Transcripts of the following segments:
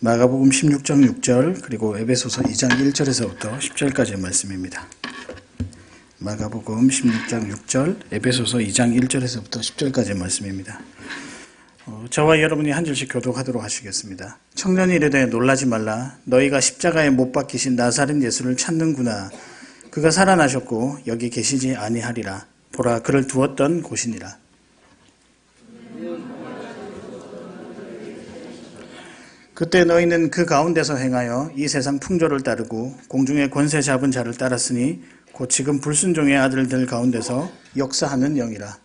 마가복음 16장 6절 그리고 에베소서 2장 1절에서부터 10절까지의 말씀입니다. 마가복음 16장 6절, 에베소서 2장 1절에서부터 10절까지의 말씀입니다. 저와 여러분이 한 절씩 교독하도록 하시겠습니다. 청년이 이르되 놀라지 말라. 너희가 십자가에 못 박히신 나사렛 예수를 찾는구나. 그가 살아나셨고 여기 계시지 아니하리라. 보라, 그를 두었던 곳이니라. 그때 너희는 그 가운데서 행하여 이 세상 풍조를 따르고 공중의 권세 잡은 자를 따랐으니 곧 지금 불순종의 아들들 가운데서 역사하는 영이라.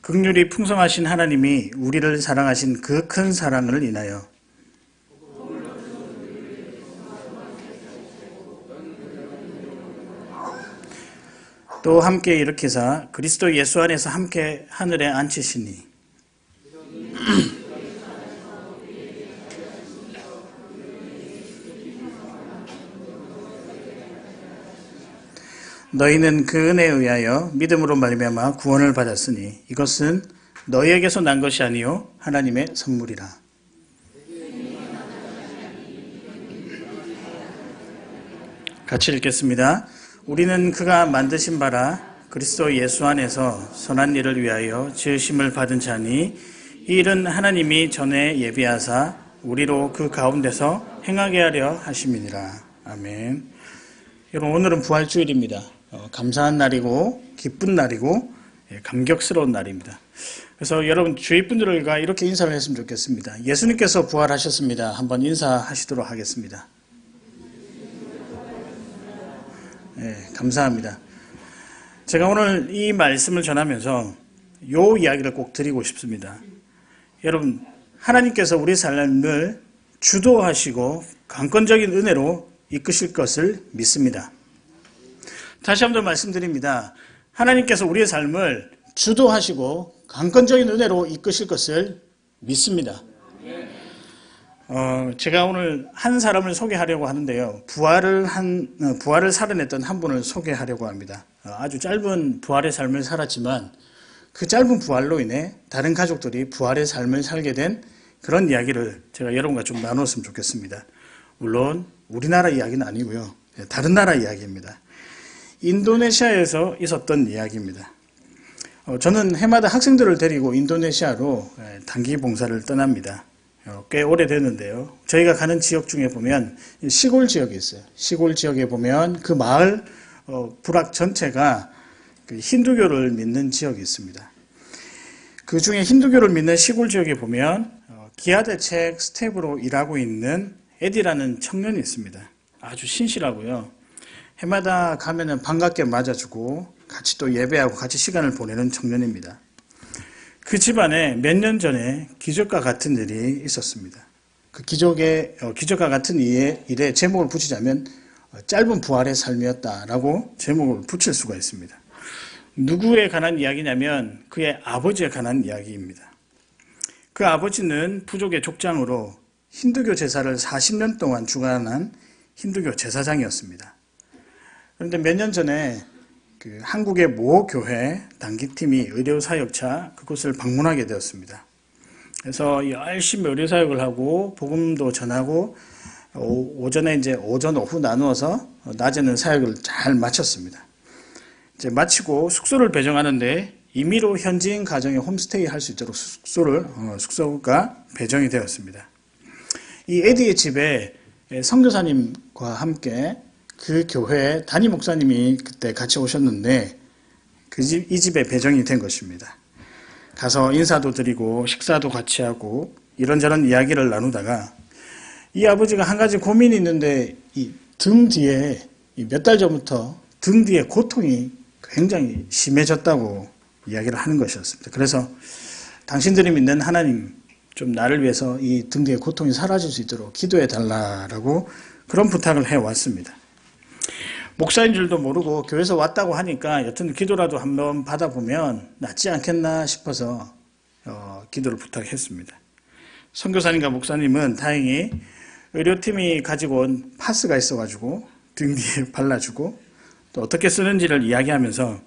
긍휼이 풍성하신 하나님이 우리를 사랑하신 그 큰 사랑을 인하여 또 함께 일으키사 그리스도 예수 안에서 함께 하늘에 앉히시니 너희는 그 은혜에 의하여 믿음으로 말미암아 구원을 받았으니 이것은 너희에게서 난 것이 아니요 하나님의 선물이라. 같이 읽겠습니다. 우리는 그가 만드신 바라 그리스도 예수 안에서 선한 일을 위하여 지으심을 받은 자니 이 일은 하나님이 전에 예비하사 우리로 그 가운데서 행하게 하려 하심이니라. 아멘. 여러분, 오늘은 부활주일입니다. 감사한 날이고 기쁜 날이고 감격스러운 날입니다. 그래서 여러분 주위 분들과 이렇게 인사를 했으면 좋겠습니다. 예수님께서 부활하셨습니다. 한번 인사하시도록 하겠습니다. 네, 감사합니다. 제가 오늘 이 말씀을 전하면서 이 이야기를 꼭 드리고 싶습니다. 여러분, 하나님께서 우리 삶을 주도하시고 강권적인 은혜로 이끄실 것을 믿습니다. 다시 한번 말씀드립니다. 하나님께서 우리의 삶을 주도하시고 강권적인 은혜로 이끄실 것을 믿습니다. 제가 오늘 한 사람을 소개하려고 하는데요. 부활을 살아냈던 한 분을 소개하려고 합니다. 아주 짧은 부활의 삶을 살았지만 그 짧은 부활로 인해 다른 가족들이 부활의 삶을 살게 된 그런 이야기를 제가 여러분과 좀 나눴으면 좋겠습니다. 물론 우리나라 이야기는 아니고요. 다른 나라 이야기입니다. 인도네시아에서 있었던 이야기입니다. 저는 해마다 학생들을 데리고 인도네시아로 단기 봉사를 떠납니다. 꽤 오래됐는데요. 저희가 가는 지역 중에 보면 시골 지역이 있어요. 시골 지역에 보면 그 마을 부락 전체가 힌두교를 믿는 지역이 있습니다. 그 중에 힌두교를 믿는 시골 지역에 보면 기아대책 스텝으로 일하고 있는 에디라는 청년이 있습니다. 아주 신실하고요. 해마다 가면은 반갑게 맞아주고 같이 또 예배하고 같이 시간을 보내는 청년입니다. 그 집안에 몇 년 전에 기적과 같은 일이 있었습니다. 그 기적과 같은 일에 제목을 붙이자면 짧은 부활의 삶이었다라고 제목을 붙일 수가 있습니다. 누구에 관한 이야기냐면 그의 아버지에 관한 이야기입니다. 그 아버지는 부족의 족장으로 힌두교 제사를 40년 동안 주관한 힌두교 제사장이었습니다. 그런데 몇 년 전에 그 한국의 모 교회 단기팀이 의료사역차 그곳을 방문하게 되었습니다. 그래서 열심히 의료사역을 하고 복음도 전하고 오전에 이제 오전 오후 나누어서 낮에는 사역을 잘 마쳤습니다. 이제 마치고 숙소를 배정하는데 임의로 현지인 가정에 홈스테이 할 수 있도록 숙소가 배정이 되었습니다. 이 에디의 집에 선교사님과 함께 그 교회 담임 목사님이 그때 같이 오셨는데 이 집에 배정이 된 것입니다. 가서 인사도 드리고 식사도 같이 하고 이런저런 이야기를 나누다가 이 아버지가 한 가지 고민이 있는데 이 등 뒤에 몇 달 전부터 등 뒤에 고통이 굉장히 심해졌다고 이야기를 하는 것이었습니다. 그래서 당신들이 믿는 하나님 좀 나를 위해서 이 등 뒤에 고통이 사라질 수 있도록 기도해 달라라고 그런 부탁을 해왔습니다. 목사인 줄도 모르고 교회에서 왔다고 하니까 여튼 기도라도 한번 받아보면 낫지 않겠나 싶어서 기도를 부탁했습니다. 선교사님과 목사님은 다행히 의료팀이 가지고 온 파스가 있어가지고 등 뒤에 발라주고 또 어떻게 쓰는지를 이야기하면서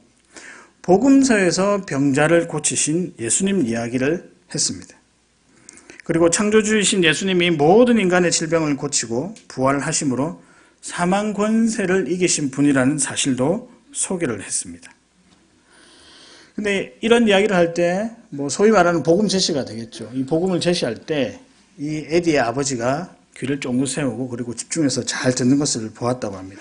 복음서에서 병자를 고치신 예수님 이야기를 했습니다. 그리고 창조주이신 예수님이 모든 인간의 질병을 고치고 부활하심으로 사망 권세를 이기신 분이라는 사실도 소개를 했습니다. 근데 이런 이야기를 할 때 소위 말하는 복음 제시가 되겠죠. 이 복음을 제시할 때 이 에디의 아버지가 귀를 쫑긋 세우고 그리고 집중해서 잘 듣는 것을 보았다고 합니다.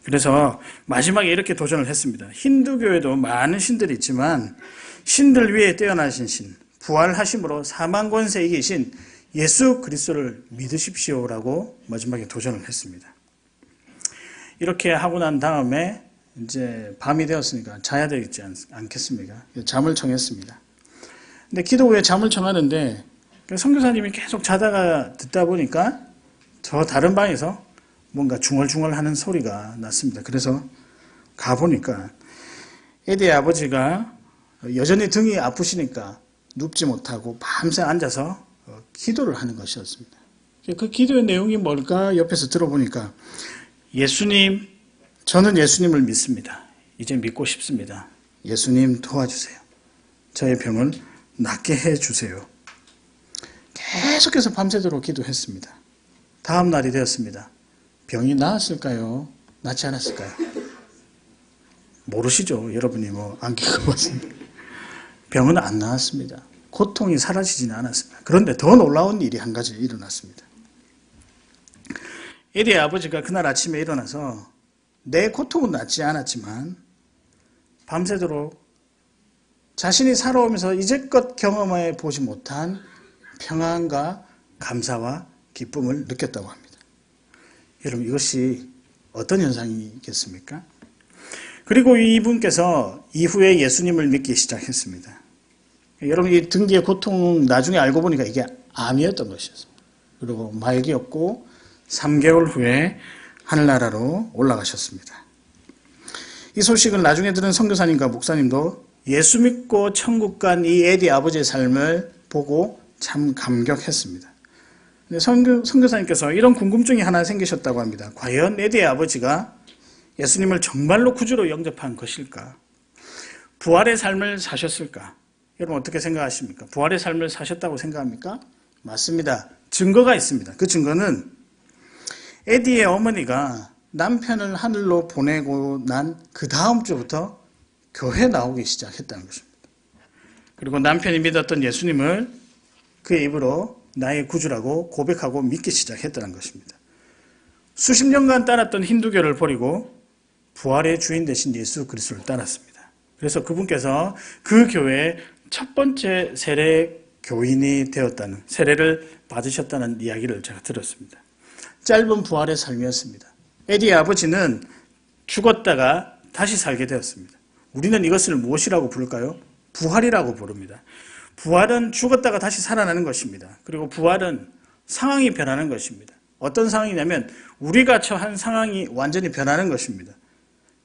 그래서 마지막에 이렇게 도전을 했습니다. 힌두교에도 많은 신들이 있지만 신들 위에 뛰어나신 신, 부활하심으로 사망 권세 이기신 예수 그리스도를 믿으십시오라고 마지막에 도전을 했습니다. 이렇게 하고 난 다음에 이제 밤이 되었으니까 자야 되지 않겠습니까? 잠을 청했습니다. 근데 기도 후에 잠을 청하는데 선교사님이 계속 자다가 듣다 보니까 저 다른 방에서 뭔가 중얼중얼 하는 소리가 났습니다. 그래서 가보니까 에디의 아버지가 여전히 등이 아프시니까 눕지 못하고 밤새 앉아서 기도를 하는 것이었습니다. 그 기도의 내용이 뭘까 옆에서 들어보니까 예수님, 저는 예수님을 믿습니다. 이제 믿고 싶습니다. 예수님 도와주세요. 저의 병을 낫게 해주세요. 계속해서 밤새도록 기도했습니다. 다음 날이 되었습니다. 병이 나았을까요? 낫지 않았을까요? 모르시죠? 여러분이 안 겪어봤으니까. 병은 안 나았습니다. 고통이 사라지지는 않았습니다. 그런데 더 놀라운 일이 한 가지 일어났습니다. 에디의 아버지가 그날 아침에 일어나서 내 고통은 낫지 않았지만 밤새도록 자신이 살아오면서 이제껏 경험해 보지 못한 평안과 감사와 기쁨을 느꼈다고 합니다. 여러분 이것이 어떤 현상이겠습니까? 그리고 이분께서 이후에 예수님을 믿기 시작했습니다. 여러분 이 등 뒤의 고통 나중에 알고 보니까 이게 암이었던 것이었습니다. 그리고 말기였고 3개월 후에 하늘나라로 올라가셨습니다. 이 소식을 나중에 들은 선교사님과 목사님도 예수 믿고 천국 간 이 에디 아버지의 삶을 보고 참 감격했습니다. 선교사님께서 이런 궁금증이 하나 생기셨다고 합니다. 과연 에디의 아버지가 예수님을 정말로 구주로 영접한 것일까? 부활의 삶을 사셨을까? 여러분 어떻게 생각하십니까? 부활의 삶을 사셨다고 생각합니까? 맞습니다. 증거가 있습니다. 그 증거는 에디의 어머니가 남편을 하늘로 보내고 난 그 다음 주부터 교회 나오기 시작했다는 것입니다. 그리고 남편이 믿었던 예수님을 그의 입으로 나의 구주라고 고백하고 믿기 시작했다는 것입니다. 수십 년간 따랐던 힌두교를 버리고 부활의 주인 되신 예수 그리스도를 따랐습니다. 그래서 그분께서 그 교회의 첫 번째 세례 교인이 되었다는, 세례를 받으셨다는 이야기를 제가 들었습니다. 짧은 부활의 삶이었습니다. 에디의 아버지는 죽었다가 다시 살게 되었습니다. 우리는 이것을 무엇이라고 부를까요? 부활이라고 부릅니다. 부활은 죽었다가 다시 살아나는 것입니다. 그리고 부활은 상황이 변하는 것입니다. 어떤 상황이냐면 우리가 처한 상황이 완전히 변하는 것입니다.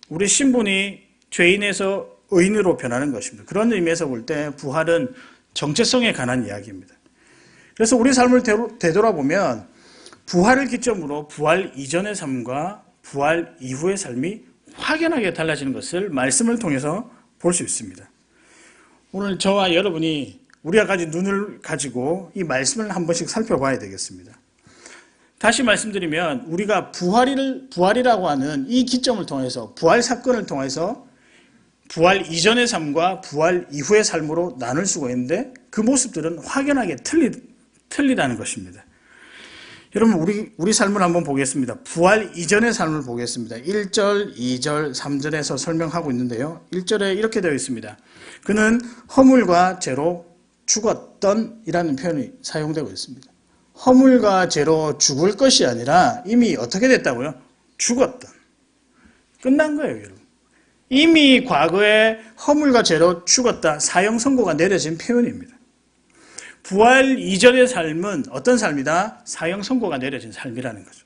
우리 신분이 죄인에서 의인으로 변하는 것입니다. 그런 의미에서 볼 때 부활은 정체성에 관한 이야기입니다. 그래서 우리 삶을 되돌아보면 부활을 기점으로 부활 이전의 삶과 부활 이후의 삶이 확연하게 달라지는 것을 말씀을 통해서 볼 수 있습니다. 오늘 저와 여러분이 우리가 가진 눈을 가지고 이 말씀을 한 번씩 살펴봐야 되겠습니다. 다시 말씀드리면 우리가 부활이라고 하는 이 기점을 통해서 부활 사건을 통해서 부활 이전의 삶과 부활 이후의 삶으로 나눌 수가 있는데 그 모습들은 확연하게 틀리다는 것입니다. 여러분 우리 삶을 한번 보겠습니다. 부활 이전의 삶을 보겠습니다. 1절, 2절, 3절에서 설명하고 있는데요. 1절에 이렇게 되어 있습니다. 그는 허물과 죄로 죽었던 이라는 표현이 사용되고 있습니다. 허물과 죄로 죽을 것이 아니라 이미 어떻게 됐다고요? 죽었던. 끝난 거예요, 여러분. 이미 과거에 허물과 죄로 죽었다. 사형 선고가 내려진 표현입니다. 부활 이전의 삶은 어떤 삶이다? 사형 선고가 내려진 삶이라는 거죠.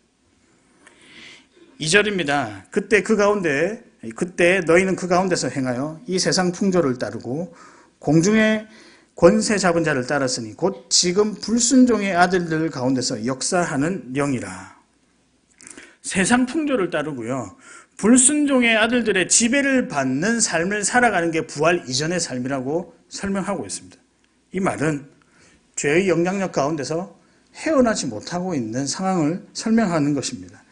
2절입니다. 그때 너희는 그 가운데서 행하여 이 세상 풍조를 따르고 공중의 권세 잡은 자를 따랐으니 곧 지금 불순종의 아들들 가운데서 역사하는 영이라. 세상 풍조를 따르고요. 불순종의 아들들의 지배를 받는 삶을 살아가는 게 부활 이전의 삶이라고 설명하고 있습니다. 이 말은 죄의 영향력 가운데서 헤어나지 못하고 있는 상황을 설명하는 것입니다.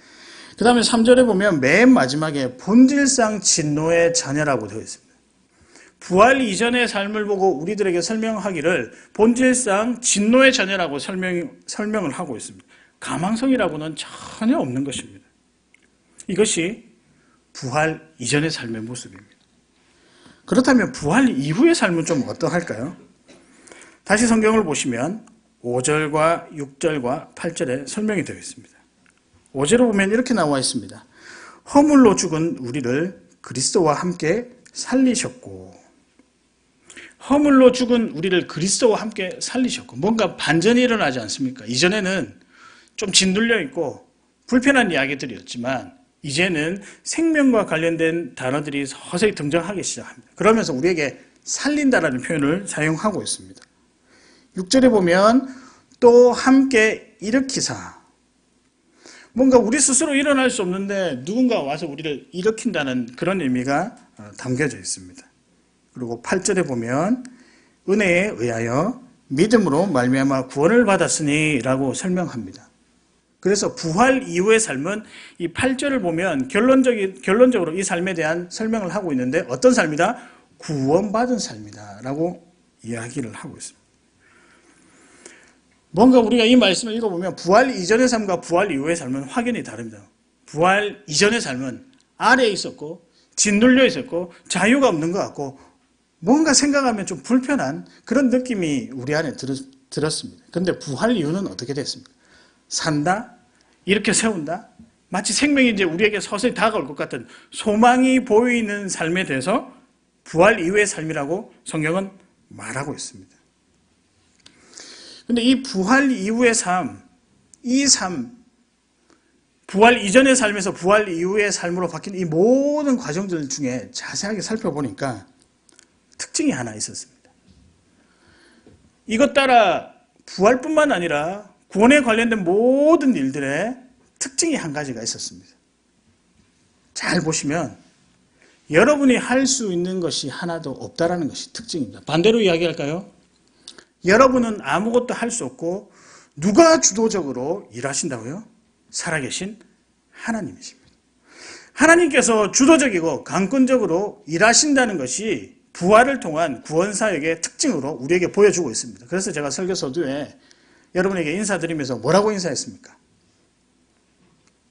그 다음에 3절에 보면 맨 마지막에 본질상 진노의 자녀라고 되어 있습니다. 부활 이전의 삶을 보고 우리들에게 설명하기를 본질상 진노의 자녀라고 설명을 하고 있습니다. 가망성이라고는 전혀 없는 것입니다. 이것이 부활 이전의 삶의 모습입니다. 그렇다면 부활 이후의 삶은 좀 어떠할까요? 다시 성경을 보시면 5절과 6절과 8절에 설명이 되어 있습니다. 5절을 보면 이렇게 나와 있습니다. 허물로 죽은 우리를 그리스도와 함께 살리셨고, 허물로 죽은 우리를 그리스도와 함께 살리셨고, 뭔가 반전이 일어나지 않습니까? 이전에는 좀 짓눌려 있고 불편한 이야기들이었지만 이제는 생명과 관련된 단어들이 서서히 등장하기 시작합니다. 그러면서 우리에게 살린다라는 표현을 사용하고 있습니다. 6절에 보면 또 함께 일으키사, 뭔가 우리 스스로 일어날 수 없는데 누군가 와서 우리를 일으킨다는 그런 의미가 담겨져 있습니다. 그리고 8절에 보면 은혜에 의하여 믿음으로 말미암아 구원을 받았으니 라고 설명합니다. 그래서 부활 이후의 삶은 이 8절을 보면 결론적으로 이 삶에 대한 설명을 하고 있는데 어떤 삶이다? 구원받은 삶이다 라고 이야기를 하고 있습니다. 뭔가 우리가 이 말씀을 읽어보면 부활 이전의 삶과 부활 이후의 삶은 확연히 다릅니다. 부활 이전의 삶은 아래에 있었고 짓눌려 있었고 자유가 없는 것 같고 뭔가 생각하면 좀 불편한 그런 느낌이 우리 안에 들었습니다. 그런데 부활 이후는 어떻게 됐습니까? 산다, 이렇게 세운다, 마치 생명이 이제 우리에게 서서히 다가올 것 같은 소망이 보이는 삶에 대해서 부활 이후의 삶이라고 성경은 말하고 있습니다. 그런데 이 부활 이후의 삶, 이 삶, 부활 이전의 삶에서 부활 이후의 삶으로 바뀐 이 모든 과정들 중에 자세하게 살펴보니까 특징이 하나 있었습니다. 이것 따라 부활뿐만 아니라 구원에 관련된 모든 일들의 특징이 한 가지가 있었습니다. 잘 보시면 여러분이 할 수 있는 것이 하나도 없다라는 것이 특징입니다. 반대로 이야기할까요? 여러분은 아무것도 할 수 없고 누가 주도적으로 일하신다고요? 살아계신 하나님이십니다. 하나님께서 주도적이고 강권적으로 일하신다는 것이 부활을 통한 구원사역의 특징으로 우리에게 보여주고 있습니다. 그래서 제가 설교 서두에 여러분에게 인사드리면서 뭐라고 인사했습니까?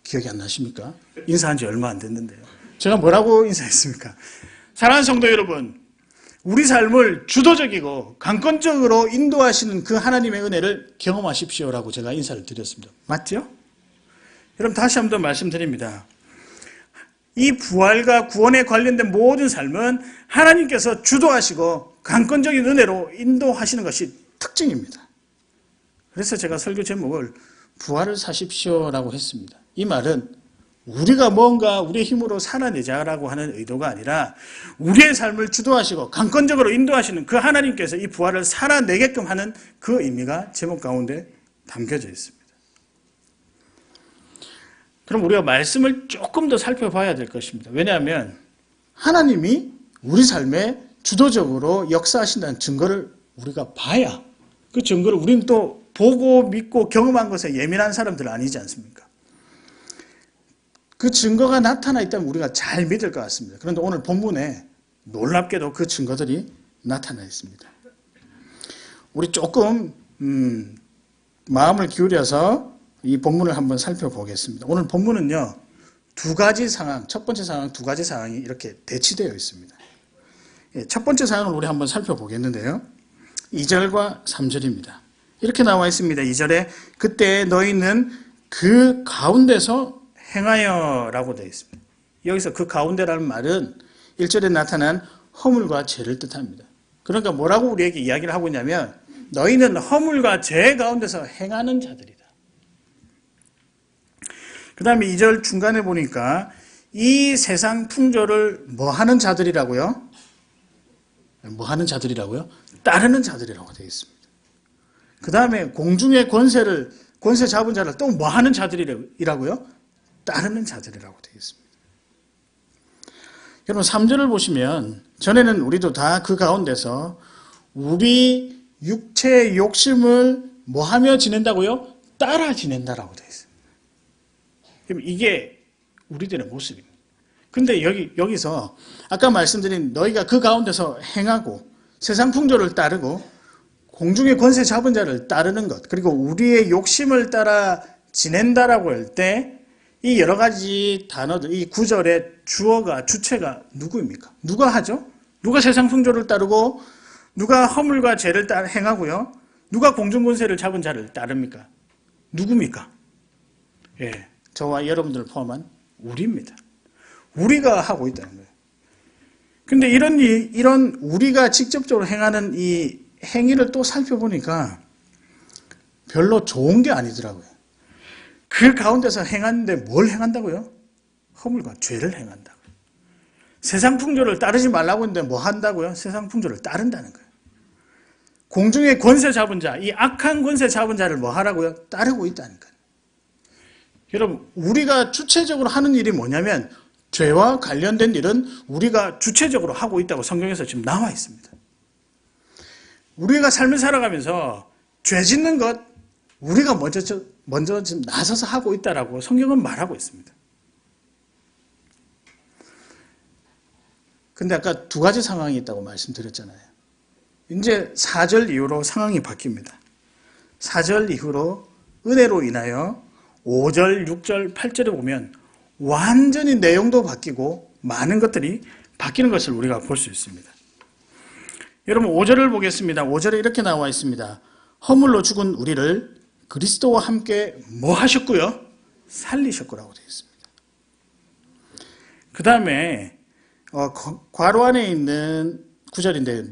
기억이 안 나십니까? 인사한 지 얼마 안 됐는데요. 제가 뭐라고 인사했습니까? 사랑하는 성도 여러분, 우리 삶을 주도적이고 강권적으로 인도하시는 그 하나님의 은혜를 경험하십시오라고 제가 인사를 드렸습니다. 맞죠? 여러분 다시 한번 말씀드립니다. 이 부활과 구원에 관련된 모든 삶은 하나님께서 주도하시고 강권적인 은혜로 인도하시는 것이 특징입니다. 그래서 제가 설교 제목을 부활을 사십시오라고 했습니다. 이 말은 우리가 뭔가 우리의 힘으로 살아내자라고 하는 의도가 아니라 우리의 삶을 주도하시고 강권적으로 인도하시는 그 하나님께서 이 부활을 살아내게끔 하는 그 의미가 제목 가운데 담겨져 있습니다. 그럼 우리가 말씀을 조금 더 살펴봐야 될 것입니다. 왜냐하면 하나님이 우리 삶에 주도적으로 역사하신다는 증거를 우리가 봐야 그 증거를 우리는 또 보고 믿고 경험한 것에 예민한 사람들 아니지 않습니까? 그 증거가 나타나 있다면 우리가 잘 믿을 것 같습니다. 그런데 오늘 본문에 놀랍게도 그 증거들이 나타나 있습니다. 우리 조금 마음을 기울여서 이 본문을 한번 살펴보겠습니다. 오늘 본문은요, 두 가지 상황, 첫 번째 상황, 두 가지 상황이 이렇게 대치되어 있습니다. 첫 번째 상황을 우리 한번 살펴보겠는데요. 2절과 3절입니다. 이렇게 나와 있습니다. 2절에 그때 너희는 그 가운데서 행하여 라고 되어 있습니다. 여기서 그 가운데라는 말은 1절에 나타난 허물과 죄를 뜻합니다. 그러니까 뭐라고 우리에게 이야기를 하고 있냐면 너희는 허물과 죄 가운데서 행하는 자들이다. 그 다음에 2절 중간에 보니까 이 세상 풍조를 뭐 하는 자들이라고요? 뭐 하는 자들이라고요? 따르는 자들이라고 되어 있습니다. 그 다음에 공중의 권세 잡은 자를 또 뭐 하는 자들이라고요? 따르는 자들이라고 되어 있습니다. 여러분 3절을 보시면 전에는 우리도 다 그 가운데서 우리 육체의 욕심을 뭐 하며 지낸다고요? 따라 지낸다라고 되어 있습니다. 그럼 이게 우리들의 모습입니다. 근데 여기서 아까 말씀드린 너희가 그 가운데서 행하고 세상 풍조를 따르고 공중의 권세 잡은 자를 따르는 것, 그리고 우리의 욕심을 따라 지낸다라고 할 때 이 여러 가지 단어들, 이 구절의 주어가, 주체가 누구입니까? 누가 하죠? 누가 세상 풍조를 따르고 누가 허물과 죄를 행하고요? 누가 공중 권세를 잡은 자를 따릅니까? 누굽니까? 예, 저와 여러분들을 포함한 우리입니다. 우리가 하고 있다는 거예요. 근데 이런 우리가 직접적으로 행하는 이 행위를 또 살펴보니까 별로 좋은 게 아니더라고요. 그 가운데서 행하는데 뭘 행한다고요? 허물과 죄를 행한다고요. 세상 풍조를 따르지 말라고 했는데 뭐 한다고요? 세상 풍조를 따른다는 거예요. 공중의 권세 잡은 자, 이 악한 권세 잡은 자를 뭐 하라고요? 따르고 있다는 거예요. 여러분, 우리가 주체적으로 하는 일이 뭐냐면 죄와 관련된 일은 우리가 주체적으로 하고 있다고 성경에서 지금 나와 있습니다. 우리가 삶을 살아가면서 죄 짓는 것 우리가 먼저 지금 나서서 하고 있다라고 성경은 말하고 있습니다. 근데 아까 두 가지 상황이 있다고 말씀드렸잖아요. 이제 4절 이후로 상황이 바뀝니다. 4절 이후로 은혜로 인하여 5절, 6절, 8절에 보면 완전히 내용도 바뀌고 많은 것들이 바뀌는 것을 우리가 볼 수 있습니다. 여러분 5절을 보겠습니다. 5절에 이렇게 나와 있습니다. 허물로 죽은 우리를 그리스도와 함께 뭐 하셨고요? 살리셨고라고 되어 있습니다. 그 다음에 괄호 안에 있는 구절인데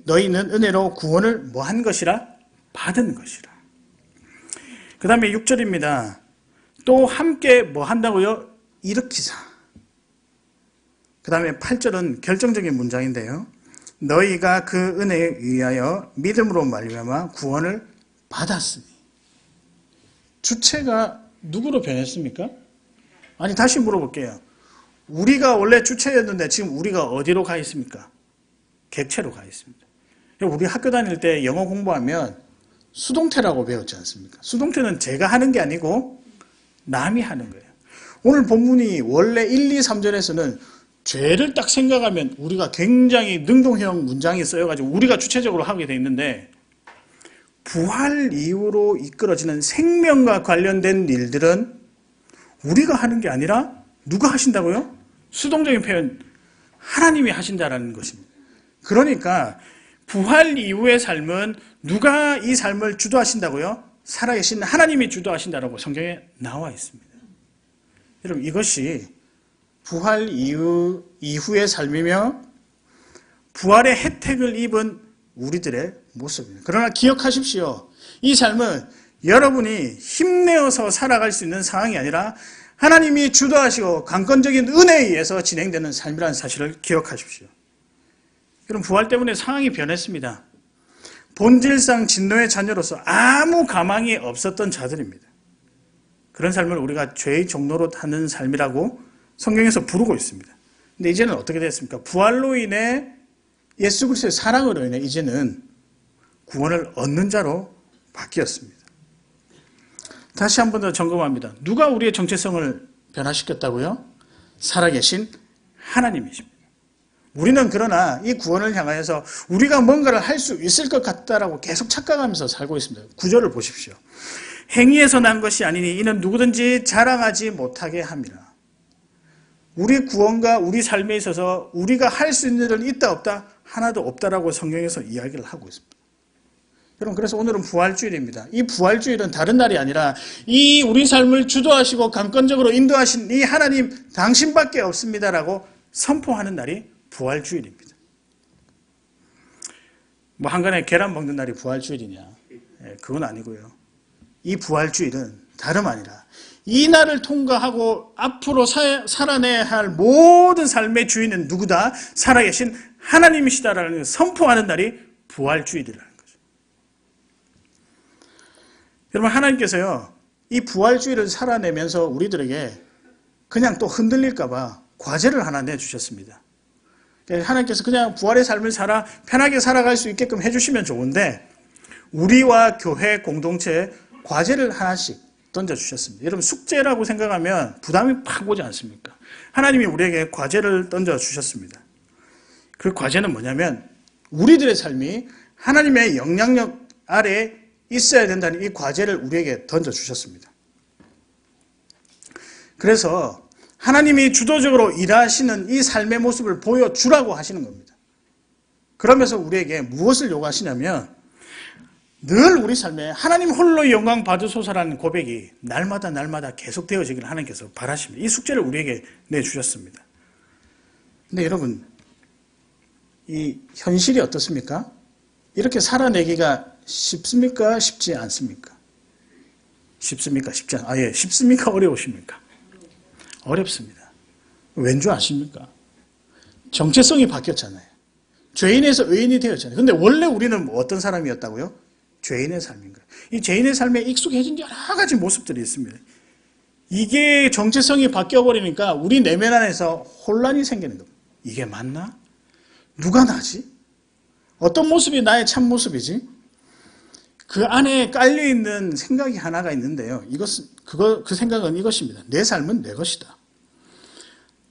너희는 은혜로 구원을 뭐 한 것이라? 받은 것이라. 그 다음에 6절입니다. 또 함께 뭐 한다고요? 일으키사. 그 다음에 8절은 결정적인 문장인데요. 너희가 그 은혜에 의하여 믿음으로 말미암아 구원을 받았으니. 주체가 누구로 변했습니까? 아니 다시 물어볼게요. 우리가 원래 주체였는데 지금 우리가 어디로 가 있습니까? 객체로 가 있습니다. 우리 학교 다닐 때 영어 공부하면 수동태라고 배웠지 않습니까? 수동태는 제가 하는 게 아니고 남이 하는 거예요. 오늘 본문이 원래 1, 2, 3절에서는 죄를 딱 생각하면 우리가 굉장히 능동형 문장이 쓰여가지고 우리가 주체적으로 하게 돼 있는데 부활 이후로 이끌어지는 생명과 관련된 일들은 우리가 하는 게 아니라 누가 하신다고요? 수동적인 표현, 하나님이 하신다라는 것입니다. 그러니까 부활 이후의 삶은 누가 이 삶을 주도하신다고요? 살아계신 하나님이 주도하신다라고 성경에 나와 있습니다. 여러분 이것이 부활 이후의 삶이며 부활의 혜택을 입은 우리들의 모습입니다. 그러나 기억하십시오. 이 삶은 여러분이 힘내어서 살아갈 수 있는 상황이 아니라 하나님이 주도하시고 강권적인 은혜에 의해서 진행되는 삶이라는 사실을 기억하십시오. 여러분 부활 때문에 상황이 변했습니다. 본질상 진노의 자녀로서 아무 가망이 없었던 자들입니다. 그런 삶을 우리가 죄의 종로로 타는 삶이라고 성경에서 부르고 있습니다. 근데 이제는 어떻게 됐습니까? 부활로 인해 예수 그리스도의 사랑으로 인해 이제는 구원을 얻는 자로 바뀌었습니다. 다시 한 번 더 점검합니다. 누가 우리의 정체성을 변화시켰다고요? 살아계신 하나님이십니다. 우리는 그러나 이 구원을 향하여서 우리가 뭔가를 할 수 있을 것 같다라고 계속 착각하면서 살고 있습니다. 구절을 보십시오. 행위에서 난 것이 아니니 이는 누구든지 자랑하지 못하게 함이라. 우리 구원과 우리 삶에 있어서 우리가 할 수 있는 일은 있다 없다? 하나도 없다라고 성경에서 이야기를 하고 있습니다. 여러분 그래서 오늘은 부활주일입니다. 이 부활주일은 다른 날이 아니라 이 우리 삶을 주도하시고 강권적으로 인도하신 이 하나님 당신밖에 없습니다라고 선포하는 날이 부활주일입니다. 뭐 한간에 계란 먹는 날이 부활주일이냐? 그건 아니고요. 이 부활주일은 다름 아니라 이 날을 통과하고 앞으로 살아내야 할 모든 삶의 주인은 누구다? 살아계신 하나님이시다라는 선포하는 날이 부활주일이라는 거죠. 여러분 하나님께서요. 이 부활주일을 살아내면서 우리들에게 그냥 또 흔들릴까봐 과제를 하나 내주셨습니다. 하나님께서 그냥 부활의 삶을 살아 편하게 살아갈 수 있게끔 해주시면 좋은데 우리와 교회 공동체에 과제를 하나씩 던져주셨습니다. 여러분 숙제라고 생각하면 부담이 팍 오지 않습니까? 하나님이 우리에게 과제를 던져주셨습니다. 그 과제는 뭐냐면 우리들의 삶이 하나님의 영향력 아래에 있어야 된다는 이 과제를 우리에게 던져주셨습니다. 그래서 하나님이 주도적으로 일하시는 이 삶의 모습을 보여주라고 하시는 겁니다. 그러면서 우리에게 무엇을 요구하시냐면 늘 우리 삶에 하나님 홀로 영광 받으소서라는 고백이 날마다 계속 되어지기를 하나님께서 바라십니다. 이 숙제를 우리에게 내주셨습니다. 근데 여러분, 이 현실이 어떻습니까? 이렇게 살아내기가 쉽습니까? 쉽지 않습니까? 쉽습니까? 쉽지 않... 예, 쉽습니까? 어려우십니까? 어렵습니다. 왠 줄 아십니까? 정체성이 바뀌었잖아요. 죄인에서 의인이 되었잖아요. 근데 원래 우리는 어떤 사람이었다고요? 죄인의 삶인 거예요. 이 죄인의 삶에 익숙해진 여러 가지 모습들이 있습니다. 이게 정체성이 바뀌어버리니까 우리 내면 안에서 혼란이 생기는 겁니다. 이게 맞나? 누가 나지? 어떤 모습이 나의 참 모습이지? 그 안에 깔려있는 생각이 하나가 있는데요. 그 생각은 이것입니다. 내 삶은 내 것이다.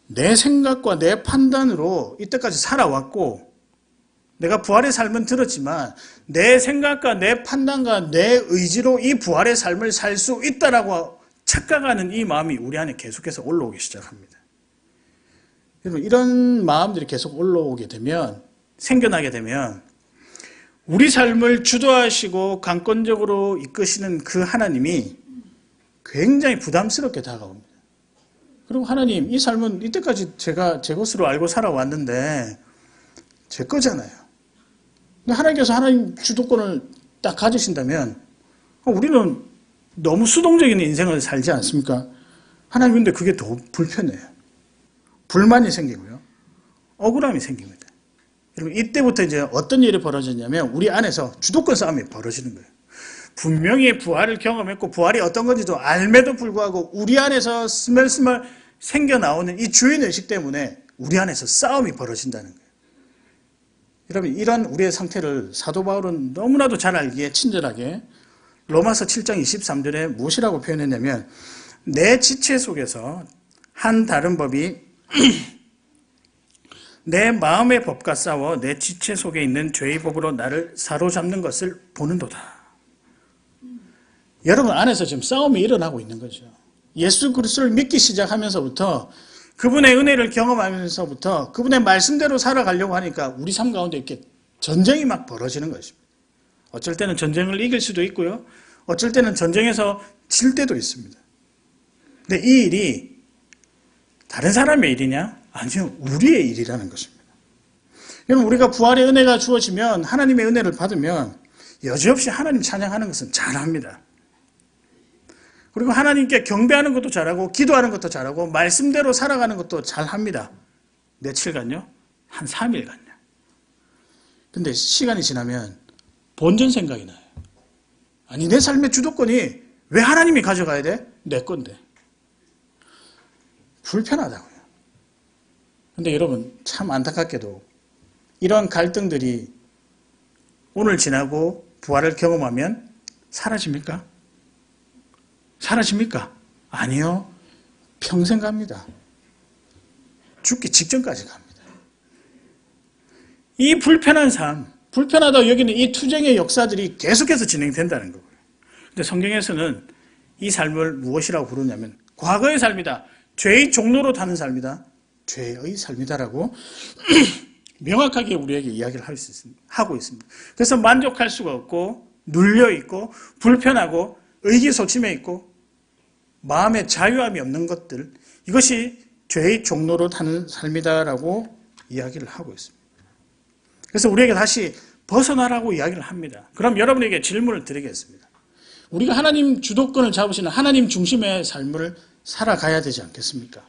내 생각과 내 판단으로 이때까지 살아왔고, 내가 부활의 삶은 들었지만, 내 생각과 내 판단과 내 의지로 이 부활의 삶을 살 수 있다라고 착각하는 이 마음이 우리 안에 계속해서 올라오기 시작합니다. 여러분, 이런 마음들이 계속 올라오게 되면, 생겨나게 되면, 우리 삶을 주도하시고 강권적으로 이끄시는 그 하나님이 굉장히 부담스럽게 다가옵니다. 그리고 하나님, 이 삶은 이때까지 제가 제 것으로 알고 살아왔는데 제 거잖아요. 근데 하나님께서 하나님 주도권을 딱 가지신다면 우리는 너무 수동적인 인생을 살지 않습니까? 하나님, 근데 그게 더 불편해요. 불만이 생기고요. 억울함이 생깁니다. 여러분, 이때부터 이제 어떤 일이 벌어졌냐면 우리 안에서 주도권 싸움이 벌어지는 거예요. 분명히 부활을 경험했고 부활이 어떤 건지도 알매도 불구하고 우리 안에서 스멀스멀 생겨나오는 이 주인의식 때문에 우리 안에서 싸움이 벌어진다는 거예요. 여러분, 이런 우리의 상태를 사도 바울은 너무나도 잘 알기에 친절하게 로마서 7장 23절에 무엇이라고 표현했냐면 내 지체 속에서 한 다른 법이 내 마음의 법과 싸워 내 지체 속에 있는 죄의 법으로 나를 사로잡는 것을 보는도다. 여러분 안에서 지금 싸움이 일어나고 있는 거죠. 예수 그리스도를 믿기 시작하면서부터 그분의 은혜를 경험하면서부터 그분의 말씀대로 살아가려고 하니까 우리 삶 가운데 이렇게 전쟁이 막 벌어지는 것입니다. 어쩔 때는 전쟁을 이길 수도 있고요. 어쩔 때는 전쟁에서 질 때도 있습니다. 근데 이 일이 다른 사람의 일이냐? 아니요, 우리의 일이라는 것입니다. 여러분, 우리가 부활의 은혜가 주어지면 하나님의 은혜를 받으면 여지없이 하나님 찬양하는 것은 잘합니다. 그리고 하나님께 경배하는 것도 잘하고 기도하는 것도 잘하고 말씀대로 살아가는 것도 잘합니다. 며칠간요? 한 3일간요. 근데 시간이 지나면 본전 생각이 나요. 아니, 내 삶의 주도권이 왜 하나님이 가져가야 돼? 내 건데. 불편하다고요. 근데 여러분, 참 안타깝게도 이러한 갈등들이 오늘 지나고 부활을 경험하면 사라집니까? 사라집니까? 아니요. 평생 갑니다. 죽기 직전까지 갑니다. 이 불편한 삶, 불편하다고 여기는 이 투쟁의 역사들이 계속해서 진행된다는 거고요. 근데 성경에서는 이 삶을 무엇이라고 부르냐면 과거의 삶이다. 죄의 종로로 타는 삶이다. 죄의 삶이다라고 명확하게 우리에게 이야기를 하고 있습니다. 그래서 만족할 수가 없고 눌려있고 불편하고 의기소침해 있고 마음에 자유함이 없는 것들, 이것이 죄의 종로로 타는 삶이다라고 이야기를 하고 있습니다. 그래서 우리에게 다시 벗어나라고 이야기를 합니다. 그럼 여러분에게 질문을 드리겠습니다. 우리가 하나님 주도권을 잡으시는 하나님 중심의 삶을 살아가야 되지 않겠습니까?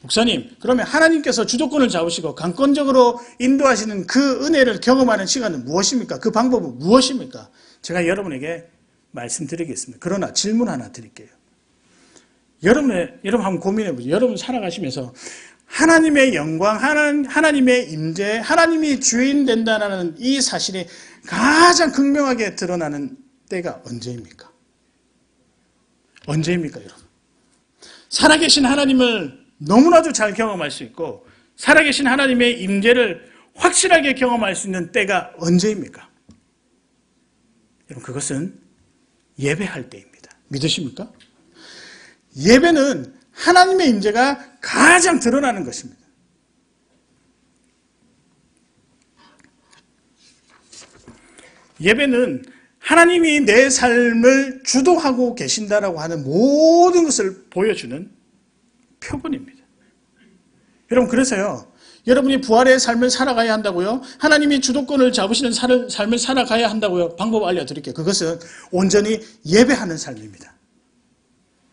목사님, 그러면 하나님께서 주도권을 잡으시고 강권적으로 인도하시는 그 은혜를 경험하는 시간은 무엇입니까? 그 방법은 무엇입니까? 제가 여러분에게 말씀드리겠습니다. 그러나 질문 하나 드릴게요. 여러분 한번 고민해 보세요. 여러분 살아가시면서 하나님의 영광, 하나님의 임재, 하나님이 주인 된다는 이 사실이 가장 극명하게 드러나는 때가 언제입니까? 언제입니까, 여러분? 살아계신 하나님을 너무나도 잘 경험할 수 있고 살아계신 하나님의 임재를 확실하게 경험할 수 있는 때가 언제입니까? 여러분, 그것은 예배할 때입니다. 믿으십니까? 예배는 하나님의 임재가 가장 드러나는 것입니다. 예배는 하나님이 내 삶을 주도하고 계신다라고 하는 모든 것을 보여주는 표본입니다. 여러분, 그래서요, 여러분이 부활의 삶을 살아가야 한다고요? 하나님이 주도권을 잡으시는 삶을 살아가야 한다고요? 방법 알려드릴게요. 그것은 온전히 예배하는 삶입니다.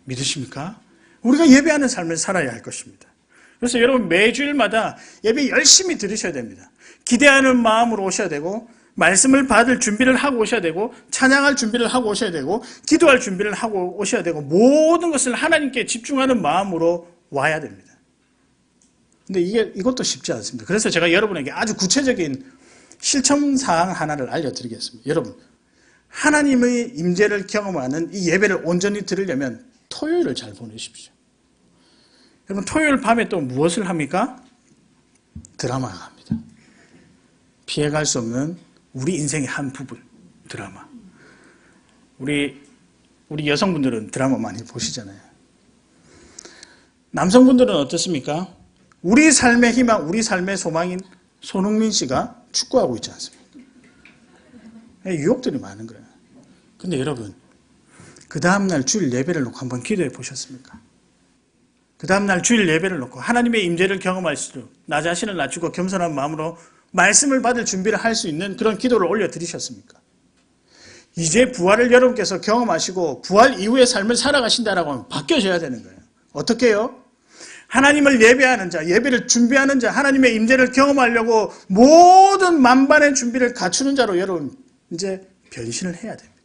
믿으십니까? 우리가 예배하는 삶을 살아야 할 것입니다. 그래서 여러분 매주일마다 예배 열심히 들으셔야 됩니다. 기대하는 마음으로 오셔야 되고 말씀을 받을 준비를 하고 오셔야 되고 찬양할 준비를 하고 오셔야 되고 기도할 준비를 하고 오셔야 되고 모든 것을 하나님께 집중하는 마음으로 와야 됩니다. 근데 이것도 쉽지 않습니다. 그래서 제가 여러분에게 아주 구체적인 실천사항 하나를 알려드리겠습니다. 여러분, 하나님의 임재를 경험하는 이 예배를 온전히 들으려면 토요일을 잘 보내십시오. 여러분, 토요일 밤에 또 무엇을 합니까? 드라마가 합니다. 피해갈 수 없는 우리 인생의 한 부분, 드라마. 우리 여성분들은 드라마 많이 보시잖아요. 남성분들은 어떻습니까? 우리 삶의 희망, 우리 삶의 소망인 손흥민 씨가 축구하고 있지 않습니까? 유혹들이 많은 거예요. 근데 여러분, 그 다음날 주일 예배를 놓고 한번 기도해 보셨습니까? 그 다음날 주일 예배를 놓고 하나님의 임재를 경험할수록 나 자신을 낮추고 겸손한 마음으로 말씀을 받을 준비를 할 수 있는 그런 기도를 올려드리셨습니까? 이제 부활을 여러분께서 경험하시고 부활 이후의 삶을 살아가신다라고 하면 바뀌어져야 되는 거예요. 어떻게 해요? 하나님을 예배하는 자, 예배를 준비하는 자, 하나님의 임재를 경험하려고 모든 만반의 준비를 갖추는 자로 여러분 이제 변신을 해야 됩니다.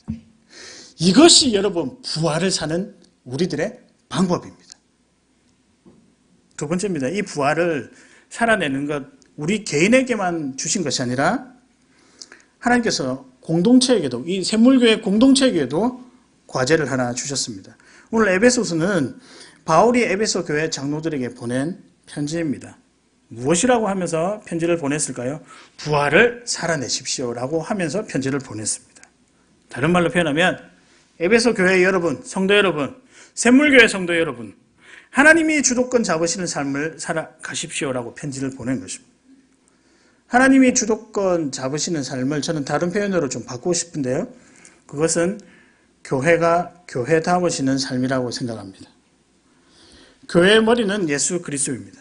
이것이 여러분 부활을 사는 우리들의 방법입니다. 두 번째입니다. 이 부활을 살아내는 것 우리 개인에게만 주신 것이 아니라 하나님께서 공동체에게도 이 샘물교회 공동체에게도 과제를 하나 주셨습니다. 오늘 에베소서는 바울이 에베소 교회 장로들에게 보낸 편지입니다. 무엇이라고 하면서 편지를 보냈을까요? 부활을 살아내십시오라고 하면서 편지를 보냈습니다. 다른 말로 표현하면 에베소 교회 여러분, 성도 여러분, 샘물교회 성도 여러분, 하나님이 주도권 잡으시는 삶을 살아가십시오라고 편지를 보낸 것입니다. 하나님이 주도권 잡으시는 삶을 저는 다른 표현으로 좀 바꾸고 싶은데요. 그것은 교회가 교회다우시는 삶이라고 생각합니다. 교회의 머리는 예수 그리스도입니다.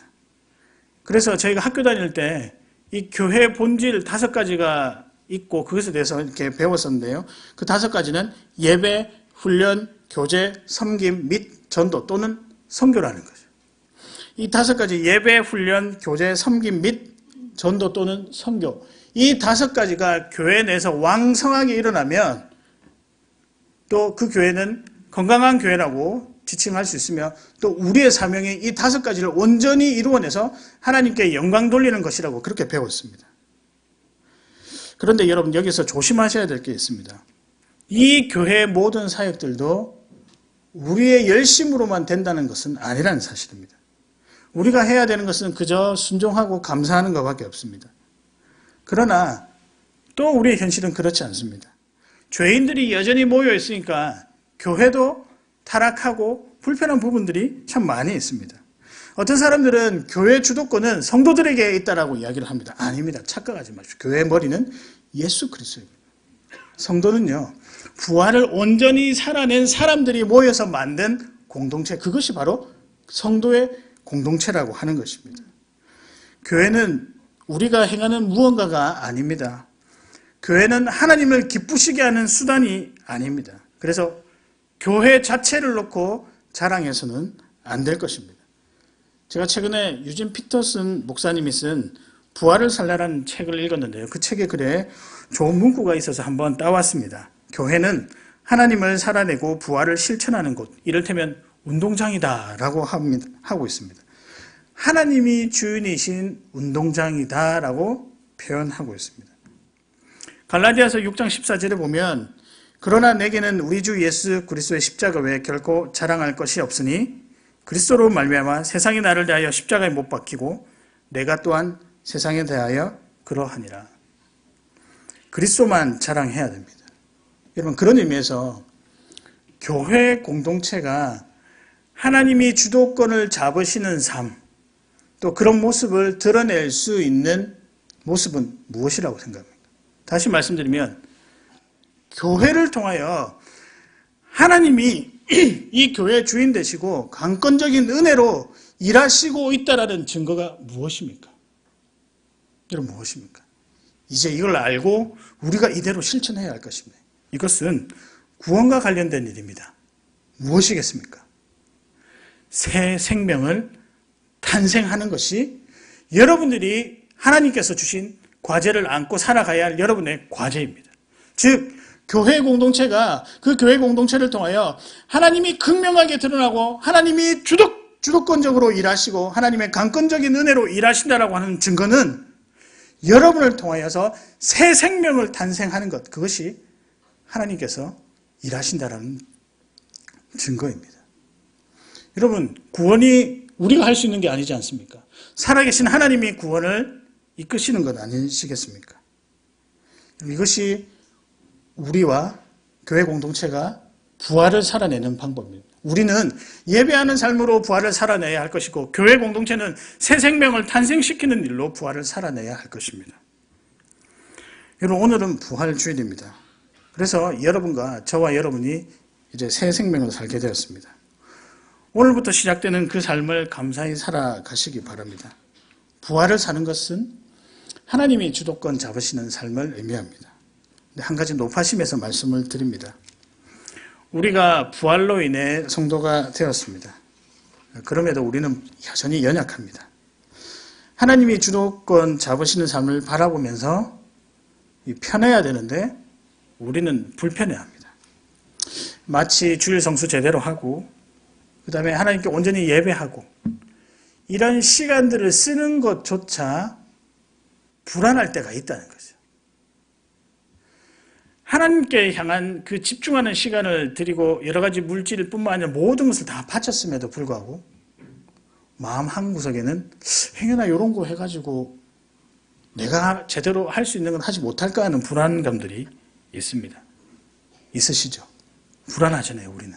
그래서 저희가 학교 다닐 때 이 교회 본질 5가지가 있고 그것에 대해서 이렇게 배웠었는데요. 그 5가지는 예배, 훈련, 교제, 섬김 및 전도 또는 선교라는 거죠. 이 5가지 예배, 훈련, 교제, 섬김 및 전도 또는 선교 이 5가지가 교회 내에서 왕성하게 일어나면 또 그 교회는 건강한 교회라고 지칭할 수 있으며 또 우리의 사명이 이 5가지를 온전히 이루어내서 하나님께 영광 돌리는 것이라고 그렇게 배웠습니다. 그런데 여러분 여기서 조심하셔야 될 게 있습니다. 이 교회의 모든 사역들도 우리의 열심으로만 된다는 것은 아니라는 사실입니다. 우리가 해야 되는 것은 그저 순종하고 감사하는 것밖에 없습니다. 그러나 또 우리의 현실은 그렇지 않습니다. 죄인들이 여전히 모여 있으니까 교회도 타락하고 불편한 부분들이 참 많이 있습니다. 어떤 사람들은 교회 주도권은 성도들에게 있다라고 이야기를 합니다. 아닙니다. 착각하지 마십시오. 교회의 머리는 예수 그리스도입니다. 성도는요, 부활을 온전히 살아낸 사람들이 모여서 만든 공동체, 그것이 바로 성도의 공동체라고 하는 것입니다. 교회는 우리가 행하는 무언가가 아닙니다. 교회는 하나님을 기쁘시게 하는 수단이 아닙니다. 그래서 교회 자체를 놓고 자랑해서는 안 될 것입니다. 제가 최근에 유진 피터슨 목사님이 쓴 부활을 살라라는 책을 읽었는데요. 그 책의 글에 좋은 문구가 있어서 한번 따왔습니다. 교회는 하나님을 살아내고 부활을 실천하는 곳, 이를테면 운동장이다라고 하고 있습니다. 하나님이 주인이신 운동장이다라고 표현하고 있습니다. 갈라디아서 6장 14절에 보면 그러나 내게는 우리 주 예수 그리스도의 십자가 외에 결코 자랑할 것이 없으니 그리스도로 말미암아 세상이 나를 대하여 십자가에 못 박히고 내가 또한 세상에 대하여 그러하니라. 그리스도만 자랑해야 됩니다. 여러분, 그런 의미에서 교회 공동체가 하나님이 주도권을 잡으시는 삶, 또 그런 모습을 드러낼 수 있는 모습은 무엇이라고 생각합니까? 다시 말씀드리면 교회를 통하여 하나님이 이 교회의 주인 되시고 강권적인 은혜로 일하시고 있다라는 증거가 무엇입니까? 여러분, 무엇입니까? 이제 이걸 알고 우리가 이대로 실천해야 할 것입니다. 이것은 구원과 관련된 일입니다. 무엇이겠습니까? 새 생명을 탄생하는 것이 여러분들이 하나님께서 주신 과제를 안고 살아가야 할 여러분의 과제입니다. 즉, 교회 공동체가 그 교회 공동체를 통하여 하나님이 극명하게 드러나고 하나님이 주도권적으로 일하시고 하나님의 강권적인 은혜로 일하신다라고 하는 증거는 여러분을 통하여서 새 생명을 탄생하는 것, 그것이 하나님께서 일하신다라는 증거입니다. 여러분, 구원이 우리가 할 수 있는 게 아니지 않습니까? 살아계신 하나님이 구원을 이끄시는 것 아니시겠습니까? 이것이 우리와 교회 공동체가 부활을 살아내는 방법입니다. 우리는 예배하는 삶으로 부활을 살아내야 할 것이고 교회 공동체는 새 생명을 탄생시키는 일로 부활을 살아내야 할 것입니다. 여러분, 오늘은 부활 주일입니다. 그래서 여러분과 저와 여러분이 이제 새 생명을 살게 되었습니다. 오늘부터 시작되는 그 삶을 감사히 살아가시기 바랍니다. 부활을 사는 것은 하나님이 주도권 잡으시는 삶을 의미합니다. 한 가지 높아심에서 말씀을 드립니다. 우리가 부활로 인해 성도가 되었습니다. 그럼에도 우리는 여전히 연약합니다. 하나님이 주도권 잡으시는 삶을 바라보면서 편해야 되는데 우리는 불편해합니다. 마치 주일 성수 제대로 하고 그 다음에 하나님께 온전히 예배하고 이런 시간들을 쓰는 것조차 불안할 때가 있다는 거죠. 하나님께 향한 그 집중하는 시간을 드리고 여러 가지 물질뿐만 아니라 모든 것을 다 바쳤음에도 불구하고 마음 한구석에는 행여나 이런 거 해가지고 내가 제대로 할 수 있는 건 하지 못할까 하는 불안감들이 있습니다. 있으시죠? 불안하잖아요, 우리는.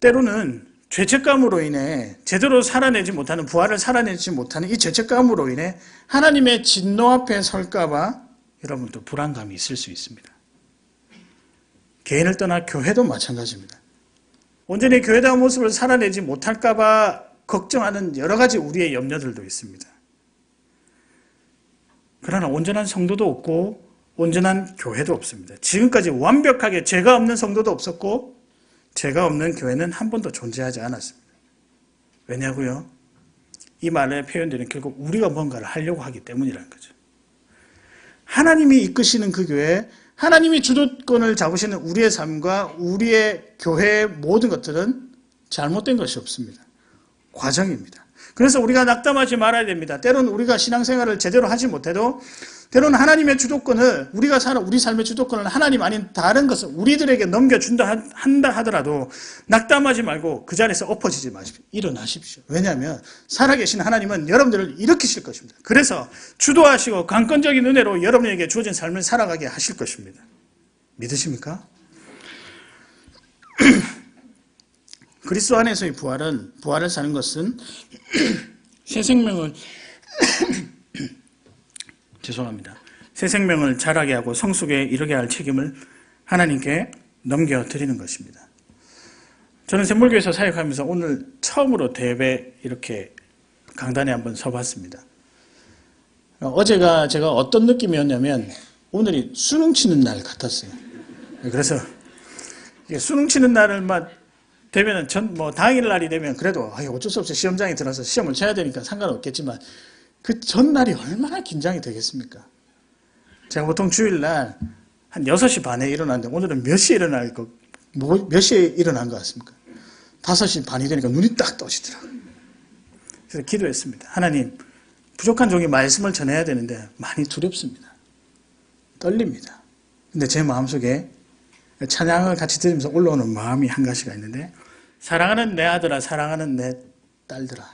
때로는 죄책감으로 인해 제대로 살아내지 못하는, 부활을 살아내지 못하는 이 죄책감으로 인해 하나님의 진노 앞에 설까봐 여러분도 불안감이 있을 수 있습니다. 개인을 떠나 교회도 마찬가지입니다. 온전히 교회다운 모습을 살아내지 못할까봐 걱정하는 여러 가지 우리의 염려들도 있습니다. 그러나 온전한 성도도 없고 온전한 교회도 없습니다. 지금까지 완벽하게 죄가 없는 성도도 없었고 죄가 없는 교회는 한 번도 존재하지 않았습니다. 왜냐고요? 이 말의 표현들은 결국 우리가 뭔가를 하려고 하기 때문이라는 거죠. 하나님이 이끄시는 그 교회, 하나님이 주도권을 잡으시는 우리의 삶과 우리의 교회의 모든 것들은 잘못된 것이 없습니다. 과정입니다. 그래서 우리가 낙담하지 말아야 됩니다. 때로는 우리가 신앙생활을 제대로 하지 못해도 때로는 하나님의 주도권을 우리 삶의 주도권을 하나님 아닌 다른 것을 우리들에게 넘겨준다 한다 하더라도 낙담하지 말고 그 자리에서 엎어지지 마십시오. 일어나십시오. 왜냐하면 살아계신 하나님은 여러분들을 일으키실 것입니다. 그래서 주도하시고 강권적인 은혜로 여러분에게 주어진 삶을 살아가게 하실 것입니다. 믿으십니까? 그리스도 안에서의 부활을 사는 것은 새 생명을 새 생명을 자라게 하고 성숙에 이르게 할 책임을 하나님께 넘겨드리는 것입니다. 저는 샘물교에서 사역하면서 오늘 처음으로 대회 이렇게 강단에 한번 서봤습니다. 어제가 제가 어떤 느낌이었냐면 오늘이 수능 치는 날 같았어요. 그래서 수능 치는 날을 되면은 당일날이 되면 그래도 어쩔 수 없이 시험장에 들어서 시험을 쳐야 되니까 상관없겠지만 그 전날이 얼마나 긴장이 되겠습니까? 제가 보통 주일날 한 6시 반에 일어났는데 오늘은 몇 시에 일어난 것 같습니까? 5시 반이 되니까 눈이 딱 떠지더라고요. 그래서 기도했습니다. 하나님, 부족한 종이 말씀을 전해야 되는데 많이 두렵습니다. 떨립니다. 근데 제 마음속에 찬양을 같이 들으면서 올라오는 마음이 한 가지가 있는데, 사랑하는 내 아들아, 사랑하는 내 딸들아,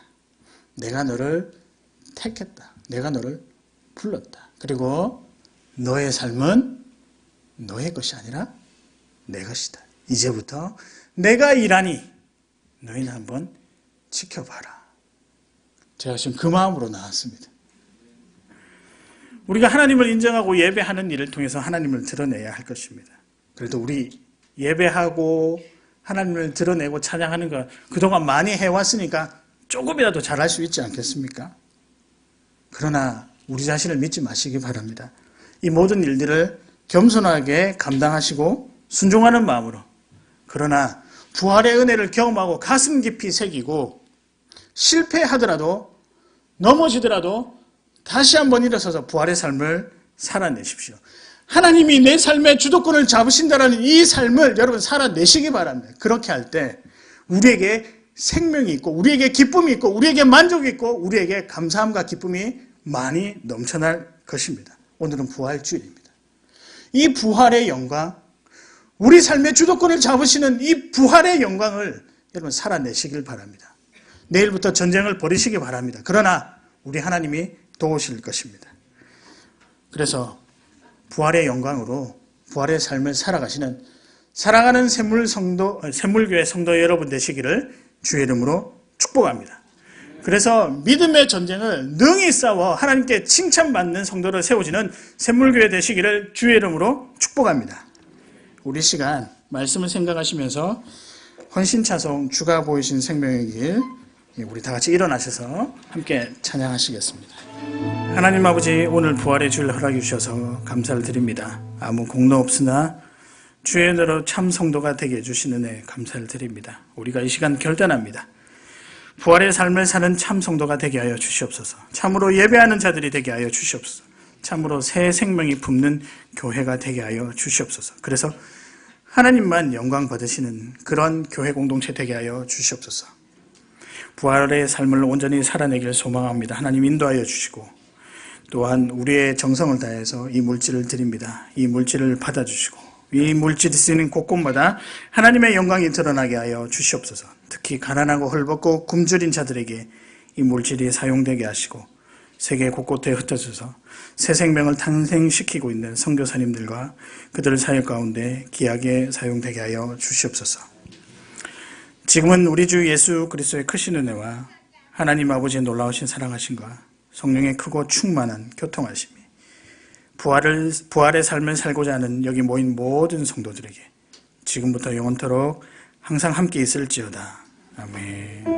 내가 너를 택했다. 내가 너를 불렀다. 그리고 너의 삶은 너의 것이 아니라 내 것이다. 이제부터 내가 일하니 너희는 한번 지켜봐라. 제가 지금 그 마음으로 나왔습니다. 우리가 하나님을 인정하고 예배하는 일을 통해서 하나님을 드러내야 할 것입니다. 그래도 우리 예배하고 하나님을 드러내고 찬양하는 거 그동안 많이 해왔으니까 조금이라도 잘할 수 있지 않겠습니까? 그러나 우리 자신을 믿지 마시기 바랍니다. 이 모든 일들을 겸손하게 감당하시고 순종하는 마음으로, 그러나 부활의 은혜를 경험하고 가슴 깊이 새기고 실패하더라도 넘어지더라도 다시 한번 일어서서 부활의 삶을 살아내십시오. 하나님이 내 삶의 주도권을 잡으신다는 이 삶을 여러분 살아내시기 바랍니다. 그렇게 할 때 우리에게 생명이 있고 우리에게 기쁨이 있고 우리에게 만족이 있고 우리에게 감사함과 기쁨이 많이 넘쳐날 것입니다. 오늘은 부활주일입니다. 이 부활의 영광, 우리 삶의 주도권을 잡으시는 이 부활의 영광을 여러분 살아내시길 바랍니다. 내일부터 전쟁을 벌이시기 바랍니다. 그러나 우리 하나님이 도우실 것입니다. 그래서 부활의 영광으로 부활의 삶을 살아가시는 사랑하는 샘물교회 성도 여러분 되시기를 주의 이름으로 축복합니다. 그래서 믿음의 전쟁을 능히 싸워 하나님께 칭찬받는 성도를 세우시는 샘물교회 되시기를 주의 이름으로 축복합니다. 우리 시간 말씀을 생각하시면서 헌신차송 주가 보이신 생명의 길, 우리 다 같이 일어나셔서 함께 찬양하시겠습니다. 하나님 아버지, 오늘 부활의 주일 허락해 주셔서 감사를 드립니다. 아무 공로 없으나 주의 은혜로 참 성도가 되게 해주신 은혜 감사를 드립니다. 우리가 이 시간 결단합니다. 부활의 삶을 사는 참 성도가 되게 하여 주시옵소서. 참으로 예배하는 자들이 되게 하여 주시옵소서. 참으로 새 생명이 붓는 교회가 되게 하여 주시옵소서. 그래서 하나님만 영광 받으시는 그런 교회 공동체 되게 하여 주시옵소서. 부활의 삶을 온전히 살아내기를 소망합니다. 하나님 인도하여 주시고, 또한 우리의 정성을 다해서 이 물질을 드립니다. 이 물질을 받아주시고 이 물질이 쓰이는 곳곳마다 하나님의 영광이 드러나게 하여 주시옵소서. 특히 가난하고 헐벗고 굶주린 자들에게 이 물질이 사용되게 하시고 세계 곳곳에 흩어져서 새 생명을 탄생시키고 있는 선교사님들과 그들 사역 가운데 귀하게 사용되게 하여 주시옵소서. 지금은 우리 주 예수 그리스도의 크신 은혜와 하나님 아버지의 놀라우신 사랑하심과 성령의 크고 충만한 교통하심이 부활의 삶을 살고자 하는 여기 모인 모든 성도들에게 지금부터 영원토록 항상 함께 있을지어다. 아멘.